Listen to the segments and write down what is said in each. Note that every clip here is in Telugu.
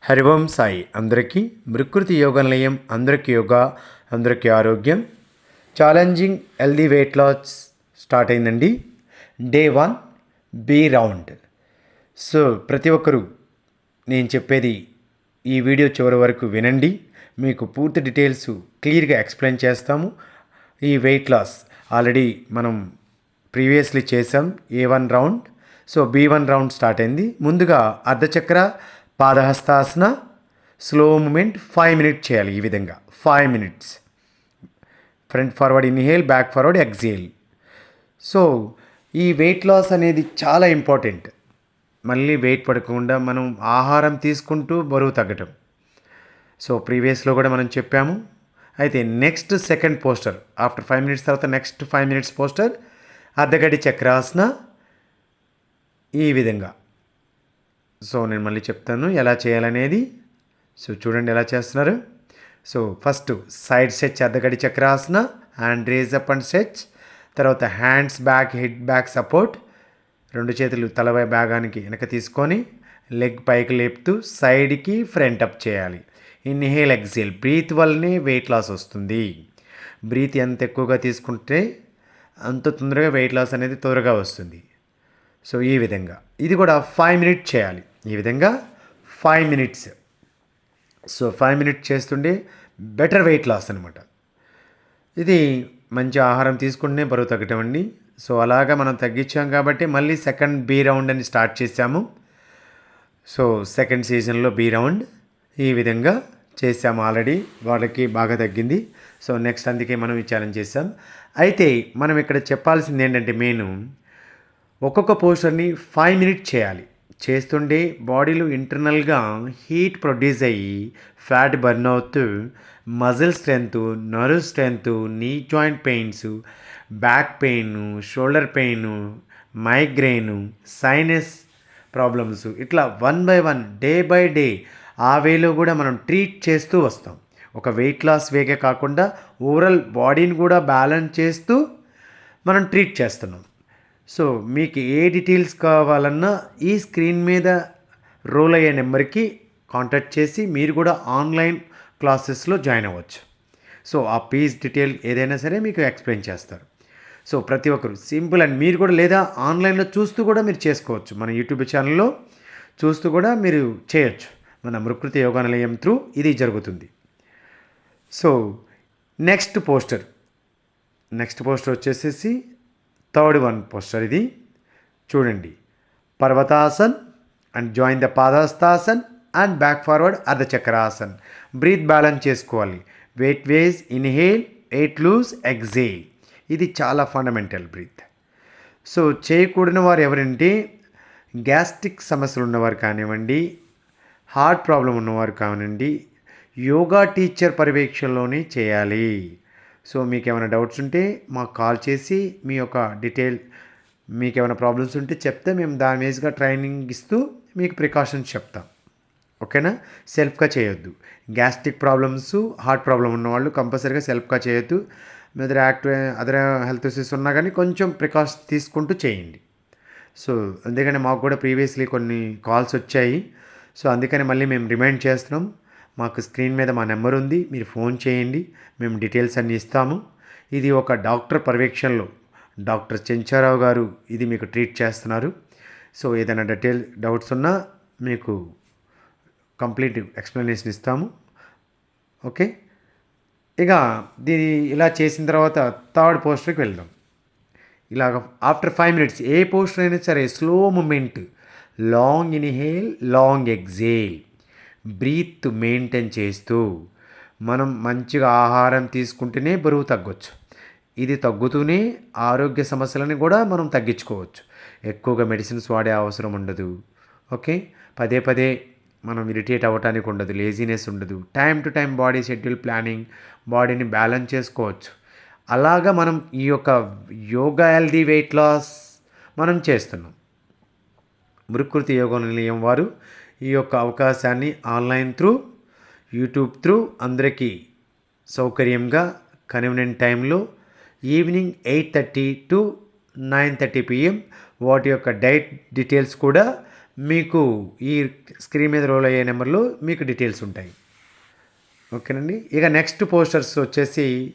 హరి ఓం సాయి అందరికీ ప్రకృతి యోగ నిలయం అందరికీ యోగా అందరికీ ఆరోగ్యం challenging healthy weight loss start అయిందండి. Day 1 B round. సో ప్రతి ఒక్కరూ నేను చెప్పేది ఈ వీడియో చివరి వరకు వినండి. మీకు పూర్తి డీటెయిల్స్ క్లియర్గా ఎక్స్ప్లెయిన్ చేస్తాము. ఈ వెయిట్ లాస్ ఆల్రెడీ మనం ప్రీవియస్లీ చేసాం A1 round. So B1 round start అయింది. ముందుగా అర్ధచక్ర పాదహస్తాసన స్లో మూమెంట్ 5 మినిట్స్ చేయాలి. ఈ విధంగా 5 minutes front forward inhale, back forward exhale. So ఈ వెయిట్ లాస్ అనేది చాలా ఇంపార్టెంట్. మళ్ళీ వెయిట్ పడకుండా మనం ఆహారం తీసుకుంటూ బరువు తగ్గటం. సో ప్రీవియస్లో కూడా మనం చెప్పాము. అయితే next second poster after 5 minutes తర్వాత నెక్స్ట్ 5 మినిట్స్ పోస్టర్ అర్ధగడి చక్రాసన ఈ విధంగా. సో నేను మళ్ళీ చెప్తాను ఎలా చేయాలనేది. సో చూడండి ఎలా చేస్తున్నారు. సో ఫస్ట్ సైడ్ స్ట్రెచ్ అర్ధగడి చక్రాసన, hand raise up and stretch. తర్వాత hands back, head back support. రెండు చేతులు తలపై భాగానికి వెనక తీసుకొని లెగ్ పైకి లేపుతూ సైడ్కి ఫ్రంట్ అప్ చేయాలి. Inhale, exhale. బ్రీత్ వల్లనే వెయిట్ లాస్ వస్తుంది. బ్రీత్ ఎంత ఎక్కువగా తీసుకుంటే అంత తొందరగా వెయిట్ లాస్ అనేది త్వరగా వస్తుంది. సో ఈ విధంగా ఇది కూడా 5 మినిట్స్ చేయాలి. ఈ విధంగా 5 మినిట్స్. సో 5 మినిట్స్ చేస్తుండే బెటర్ వెయిట్ లాస్ అనమాట. ఇది మంచి ఆహారం తీసుకుంటేనే బరువు తగ్గటం అండి. సో అలాగా మనం తగ్గించాం కాబట్టి మళ్ళీ సెకండ్ బీ రౌండ్ అని స్టార్ట్ చేసాము. సో సెకండ్ సీజన్లో బీ రౌండ్ ఈ విధంగా చేసాము. ఆల్రెడీ వాళ్ళకి బాగా తగ్గింది. సో నెక్స్ట్ అందుకే మనం ఈ ఛాలెంజ్ చేసాం. అయితే మనం ఇక్కడ చెప్పాల్సింది ఏంటంటే మెయిన్ ఒక్కొక్క పోస్టర్ని 5 మినిట్స్ చేయాలి. చేస్తుండే బాడీలో ఇంటర్నల్గా హీట్ ప్రొడ్యూస్ అయ్యి ఫ్యాట్ బర్న్ అవుతూ muscle strength, nerve strength, knee joint pains, back pain, shoulder pain, migraine, sinus problems ఇట్లా 1 బై 1 డే బై డే ఆ వేలో కూడా మనం ట్రీట్ చేస్తూ వస్తాం. ఒక వెయిట్ లాస్ వేగే కాకుండా ఓవరాల్ బాడీని కూడా బ్యాలెన్స్ చేస్తూ మనం ట్రీట్ చేస్తున్నాం. సో మీకు ఏ డీటెయిల్స్ కావాలన్నా ఈ స్క్రీన్ మీద రోల్ అయ్యే నెంబర్కి కాంటాక్ట్ చేసి మీరు కూడా ఆన్లైన్ క్లాసెస్లో జాయిన్ అవ్వచ్చు. సో ఆ ఫీజ్ డీటెయిల్ ఏదైనా సరే మీకు ఎక్స్ప్లెయిన్ చేస్తారు. సో ప్రతి ఒక్కరు సింపుల్ అండ్ మీరు కూడా లేదా ఆన్లైన్లో చూస్తూ కూడా మీరు చేసుకోవచ్చు. మన యూట్యూబ్ ఛానల్లో చూస్తూ కూడా మీరు చేయొచ్చు. మన ప్రకృతి యోగా నిలయం త్రూ ఇది జరుగుతుంది. సో నెక్స్ట్ పోస్టర్ వచ్చేసేసి థర్డ్ వన్ పోస్టర్. ఇది చూడండి. పర్వతాసన్ అండ్ జాయిన్ ద పాదహస్తాసన్ అండ్ బ్యాక్ ఫార్వర్డ్ అర్ధచక్రాసన్. బ్రీత్ బ్యాలెన్స్ చేసుకోవాలి. Weight ways, inhale, eight loose, exhale. ఇది చాలా ఫండమెంటల్ బ్రీత్. సో చేయకూడని వారు ఎవరంటే గ్యాస్ట్రిక్ సమస్యలు ఉన్నవారు కానివ్వండి, హార్ట్ ప్రాబ్లం ఉన్నవారు కానివ్వండి, యోగా టీచర్ పర్యవేక్షణలోనే చేయాలి. సో మీకు ఏమైనా డౌట్స్ ఉంటే మాకు కాల్ చేసి మీ యొక్క డీటెయిల్ మీకు ఏమైనా ప్రాబ్లమ్స్ ఉంటే చెప్తే మేము దాని బేస్గా ట్రైనింగ్ ఇస్తూ మీకు ప్రికాషన్స్ చెప్తాం. ఓకేనా? సెల్ఫ్గా చేయొద్దు. గ్యాస్ట్రిక్ ప్రాబ్లమ్స్, హార్ట్ ప్రాబ్లం ఉన్నవాళ్ళు కంపల్సరీగా సెల్ఫ్గా చేయొద్దు. అదర్ హెల్త్ ఇష్యూస్ ఉన్నా కానీ కొంచెం ప్రికాషన్ తీసుకుంటూ చేయండి. సో అందుకని మాకు కూడా ప్రీవియస్లీ కొన్ని కాల్స్ వచ్చాయి. సో అందుకని మళ్ళీ మేము రిమైండ్ చేస్తున్నాం. మాకు స్క్రీన్ మీద మా నెంబర్ ఉంది, మీరు ఫోన్ చేయండి, మేము డీటెయిల్స్ అన్నీ ఇస్తాము. ఇది ఒక డాక్టర్ పర్యవేక్షణలో డాక్టర్ చెంచారావు గారు ఇది మీకు ట్రీట్ చేస్తున్నారు. సో ఏదైనా డౌట్స్ ఉన్నా మీకు కంప్లీట్ ఎక్స్ప్లెనేషన్ ఇస్తాము. ఓకే, ఇక దీని ఇలా చేసిన తర్వాత థర్డ్ పోస్టర్కి వెళ్దాం. ఇలాగ ఆఫ్టర్ 5 మినిట్స్ ఏ పోస్టర్ అయినా సరే slow movement, long inhale, long exhale, breath maintain చేస్తూ మనం మంచిగా ఆహారం తీసుకుంటేనే బరువు తగ్గొచ్చు. ఇది తగ్గుతూనే ఆరోగ్య సమస్యలని కూడా మనం తగ్గించుకోవచ్చు. ఎక్కువగా మెడిసిన్స్ వాడే అవసరం ఉండదు. ఓకే, పదే పదే మనం ఇరిటేట్ అవ్వటానికి ఉండదు, లేజీనెస్ ఉండదు. Time to time body schedule planning, బాడీని బ్యాలెన్స్ చేసుకోవచ్చు. అలాగా మనం ఈ యొక్క యోగా హెల్దీ వెయిట్ లాస్ మనం చేస్తున్నాం. ప్రకృతి యోగా నిలయం వారు ఈ యొక్క అవకాశాన్ని ఆన్లైన్ త్రూ, యూట్యూబ్ త్రూ అందరికీ సౌకర్యంగా కన్వీనియంట్ టైంలో ఈవినింగ్ 8:30 to 9:30 PM వాటి యొక్క డైట్ డీటెయిల్స్ కూడా మీకు ఈ స్క్రీన్ మీద రోల్ అయ్యే నెంబర్లో మీకు డీటెయిల్స్ ఉంటాయి. ఓకేనండి. ఇక నెక్స్ట్ పోస్టర్స్ వచ్చేసి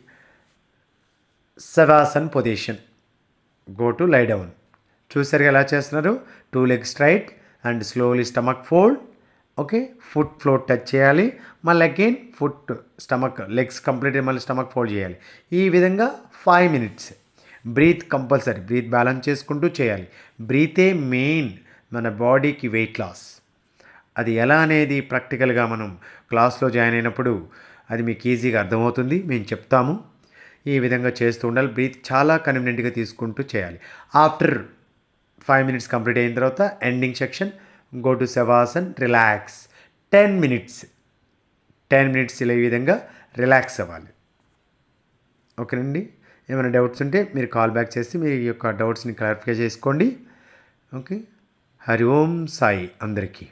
శవాసన్ position. Go to lie down. చూసారుగా ఎలా చేస్తున్నారు? 2 legs straight and slowly stomach fold. Okay, foot floor touch చేయాలి, మళ్ళీ again foot stomach legs complete మళ్ళీ స్టమక్ ఫోల్డ్ చేయాలి. ఈ విధంగా 5 minutes. Breath compulsory, breath balance చేసుకుంటూ చేయాలి. బ్రీతే మెయిన్ మన బాడీకి వెయిట్ లాస్. అది ఎలా అనేది ప్రాక్టికల్గా మనం క్లాస్లో జాయిన్ అయినప్పుడు అది మీకు ఈజీగా అర్థమవుతుంది, మేము చెప్తాము. ఈ విధంగా చేస్తూ ఉండాలి. బ్రీత్ చాలా కన్వీనియంట్గా తీసుకుంటూ చేయాలి. ఆఫ్టర్ 5 minutes కంప్లీట్ అయిన తర్వాత ending section go to Shavasan, relax 10 minutes. 10 minutes ఇలా ఈ విధంగా రిలాక్స్ అవ్వాలి. ఓకేనండి. ఏమైనా డౌట్స్ ఉంటే మీరు కాల్ బ్యాక్ చేసి మీ యొక్క డౌట్స్ని క్లారిఫై చేసుకోండి. ఓకే. హరి ఓం సాయి అందరికీ.